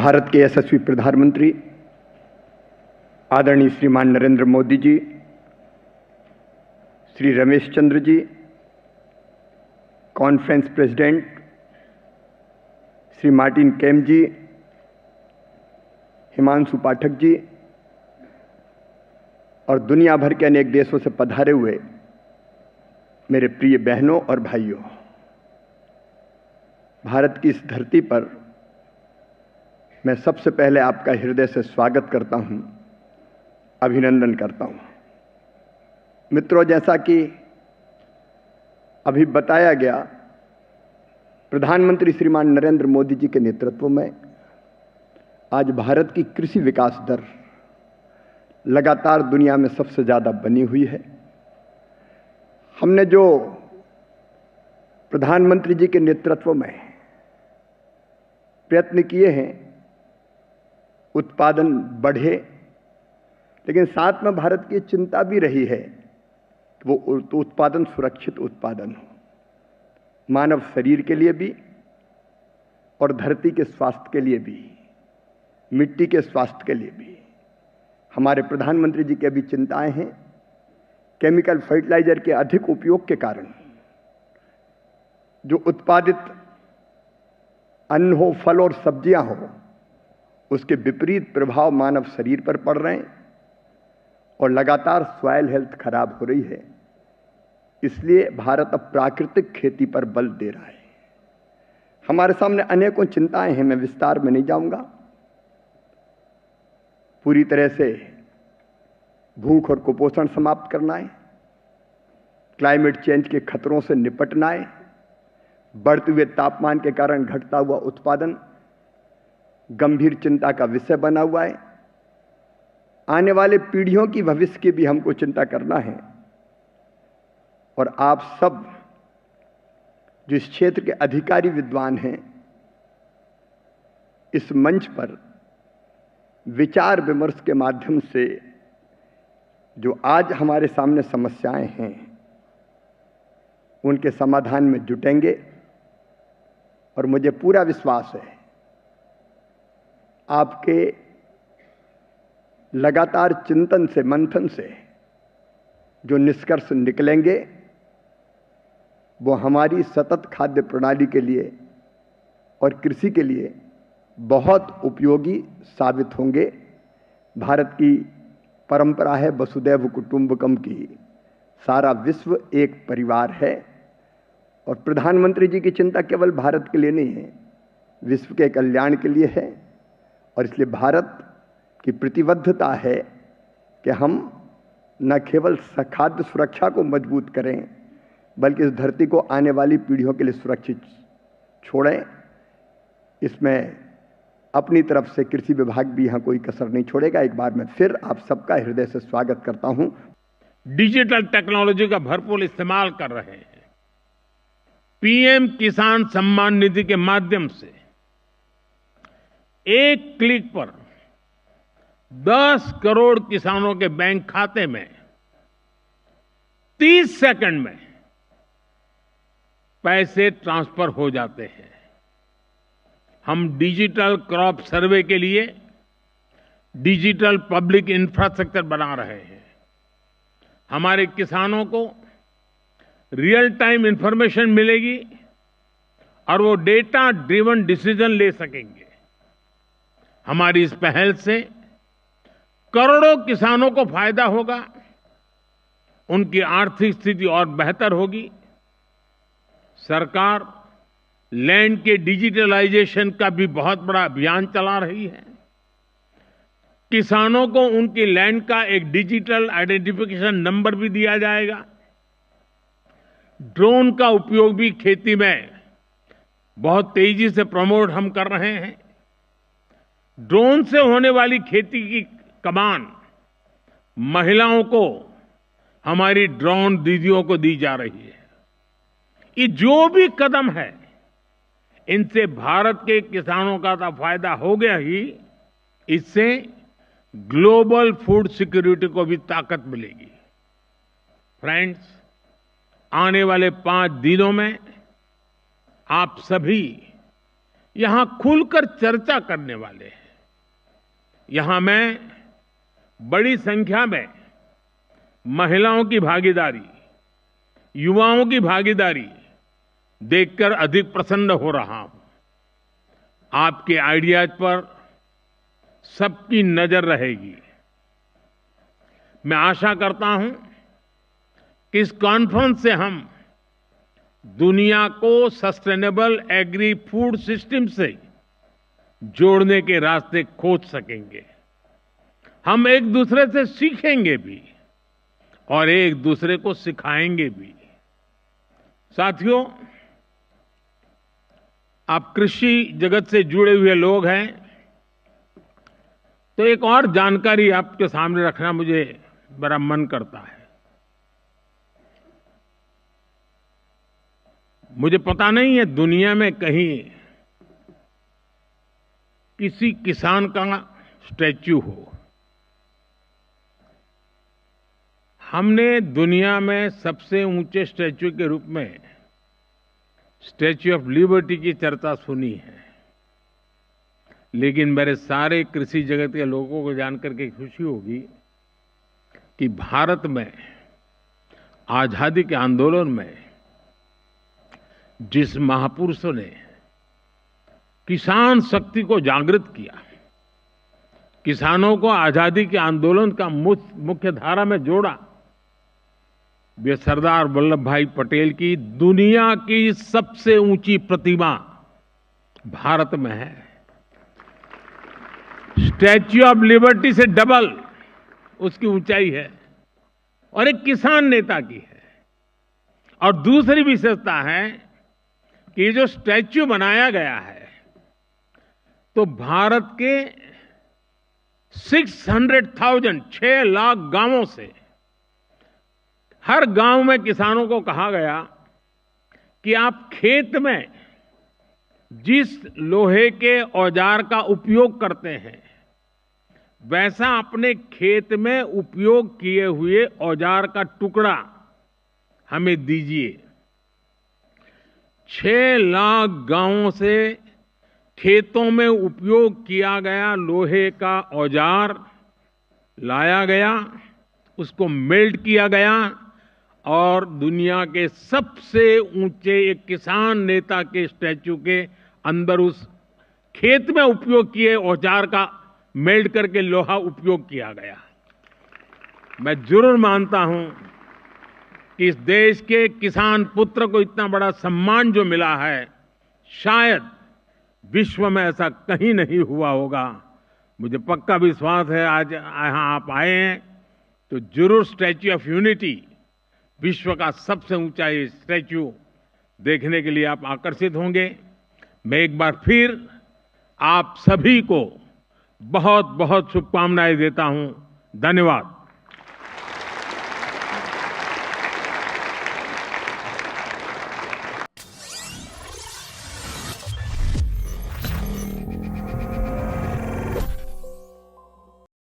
भारत के यशस्वी प्रधानमंत्री आदरणीय श्रीमान Narendra Modi ji, Shri Ramesh Chandra ji, conference president Shri Martin केम जी, हिमांशु पाठक जी और दुनिया भर के अनेक देशों से पधारे हुए मेरे प्रिय बहनों और भाइयों, भारत की इस धरती पर मैं सबसे पहले आपका हृदय से स्वागत करता हूं, अभिनंदन करता हूं। मित्रों, जैसा कि अभी बताया गया, प्रधानमंत्री श्रीमान नरेंद्र मोदी जी के नेतृत्व में आज भारत की कृषि विकास दर लगातार दुनिया में सबसे ज्यादा बनी हुई है। हमने जो प्रधानमंत्री जी के नेतृत्व में प्रयत्न किए हैं, उत्पादन बढ़े, लेकिन साथ में भारत की चिंता भी रही है कि वो उत्पादन सुरक्षित उत्पादन हो, मानव शरीर के लिए भी और धरती के स्वास्थ्य के लिए भी, मिट्टी के स्वास्थ्य के लिए भी। हमारे प्रधानमंत्री जी की भी चिंताएं हैं। केमिकल फर्टिलाइजर के अधिक उपयोग के कारण जो उत्पादित अन्न हो, फल और सब्जियां हो, उसके विपरीत प्रभाव मानव शरीर पर पड़ रहे हैं और लगातार सॉइल हेल्थ खराब हो रही है। इसलिए भारत अब प्राकृतिक खेती पर बल दे रहा है। हमारे सामने अनेकों चिंताएं हैं, मैं विस्तार में नहीं जाऊंगा। पूरी तरह से भूख और कुपोषण समाप्त करना है, क्लाइमेट चेंज के खतरों से निपटना है, बढ़ते हुए तापमान के कारण घटता हुआ उत्पादन गंभीर चिंता का विषय बना हुआ है। आने वाले पीढ़ियों की भविष्य की भी हमको चिंता करना है। और आप सब जो इस क्षेत्र के अधिकारी विद्वान हैं, इस मंच पर विचार विमर्श के माध्यम से जो आज हमारे सामने समस्याएं हैं, उनके समाधान में जुटेंगे। और मुझे पूरा विश्वास है आपके लगातार चिंतन से, मंथन से जो निष्कर्ष निकलेंगे, वो हमारी सतत खाद्य प्रणाली के लिए और कृषि के लिए बहुत उपयोगी साबित होंगे। भारत की परंपरा है वसुदैव कुटुंबकम की, सारा विश्व एक परिवार है। और प्रधानमंत्री जी की चिंता केवल भारत के लिए नहीं है, विश्व के कल्याण के लिए है। और इसलिए भारत की प्रतिबद्धता है कि हम न केवल खाद्य सुरक्षा को मजबूत करें, बल्कि इस धरती को आने वाली पीढ़ियों के लिए सुरक्षित छोड़ें। इसमें अपनी तरफ से कृषि विभाग भी यहां कोई कसर नहीं छोड़ेगा। एक बार मैं फिर आप सबका हृदय से स्वागत करता हूं। डिजिटल टेक्नोलॉजी का भरपूर इस्तेमाल कर रहे हैं। पीएम किसान सम्मान निधि के माध्यम से एक क्लिक पर 10 करोड़ किसानों के बैंक खाते में 30 सेकंड में पैसे ट्रांसफर हो जाते हैं। हम डिजिटल क्रॉप सर्वे के लिए डिजिटल पब्लिक इंफ्रास्ट्रक्चर बना रहे हैं। हमारे किसानों को रियल टाइम इंफॉर्मेशन मिलेगी और वो डेटा ड्रिवन डिसीजन ले सकेंगे। हमारी इस पहल से करोड़ों किसानों को फायदा होगा, उनकी आर्थिक स्थिति और बेहतर होगी। सरकार लैंड के डिजिटलाइजेशन का भी बहुत बड़ा अभियान चला रही है। किसानों को उनकी लैंड का एक डिजिटल आइडेंटिफिकेशन नंबर भी दिया जाएगा। ड्रोन का उपयोग भी खेती में बहुत तेजी से प्रमोट हम कर रहे हैं। ड्रोन से होने वाली खेती की कमान महिलाओं को, हमारी ड्रोन दीदियों को दी जा रही है। ये जो भी कदम है, इनसे भारत के किसानों का तो फायदा हो गया ही, इससे ग्लोबल फूड सिक्योरिटी को भी ताकत मिलेगी। फ्रेंड्स, आने वाले 5 दिनों में आप सभी यहां खुलकर चर्चा करने वाले हैं। यहां मैं बड़ी संख्या में महिलाओं की भागीदारी, युवाओं की भागीदारी देखकर अधिक प्रसन्न हो रहा हूं। आपके आइडियाज पर सबकी नजर रहेगी। मैं आशा करता हूं कि इस कॉन्फ्रेंस से हम दुनिया को सस्टेनेबल एग्री फूड सिस्टम से जोड़ने के रास्ते खोज सकेंगे। हम एक दूसरे से सीखेंगे भी और एक दूसरे को सिखाएंगे भी। साथियों, आप कृषि जगत से जुड़े हुए लोग हैं, तो एक और जानकारी आपके सामने रखना मुझे बड़ा मन करता है। मुझे पता नहीं है दुनिया में कहीं किसी किसान का स्टैच्यू हो। हमने दुनिया में सबसे ऊंचे स्टैच्यू के रूप में स्टैच्यू ऑफ लिबर्टी की चर्चा सुनी है, लेकिन मेरे सारे कृषि जगत के लोगों को जानकर के खुशी होगी कि भारत में आजादी के आंदोलन में जिस महापुरुषों ने किसान शक्ति को जागृत किया, किसानों को आजादी के आंदोलन का मुख्य धारा में जोड़ा, वे सरदार वल्लभ भाई पटेल की दुनिया की सबसे ऊंची प्रतिमा भारत में है। स्टैच्यू ऑफ लिबर्टी से डबल उसकी ऊंचाई है और एक किसान नेता की है। और दूसरी विशेषता है कि ये जो स्टैच्यू बनाया गया है, तो भारत के 600,000 6 लाख गांवों से हर गांव में किसानों को कहा गया कि आप खेत में जिस लोहे के औजार का उपयोग करते हैं, वैसा अपने खेत में उपयोग किए हुए औजार का टुकड़ा हमें दीजिए। 6 लाख गांवों से खेतों में उपयोग किया गया लोहे का औजार लाया गया, उसको मेल्ट किया गया और दुनिया के सबसे ऊंचे एक किसान नेता के स्टैच्यू के अंदर उस खेत में उपयोग किए औजार का मेल्ट करके लोहा उपयोग किया गया। मैं जरूर मानता हूं कि इस देश के किसान पुत्र को इतना बड़ा सम्मान जो मिला है, शायद विश्व में ऐसा कहीं नहीं हुआ होगा। मुझे पक्का विश्वास है आज यहां आप आए हैं तो जरूर स्टैच्यू ऑफ यूनिटी, विश्व का सबसे ऊंचा स्टैच्यू देखने के लिए आप आकर्षित होंगे। मैं एक बार फिर आप सभी को बहुत बहुत शुभकामनाएं देता हूं। धन्यवाद।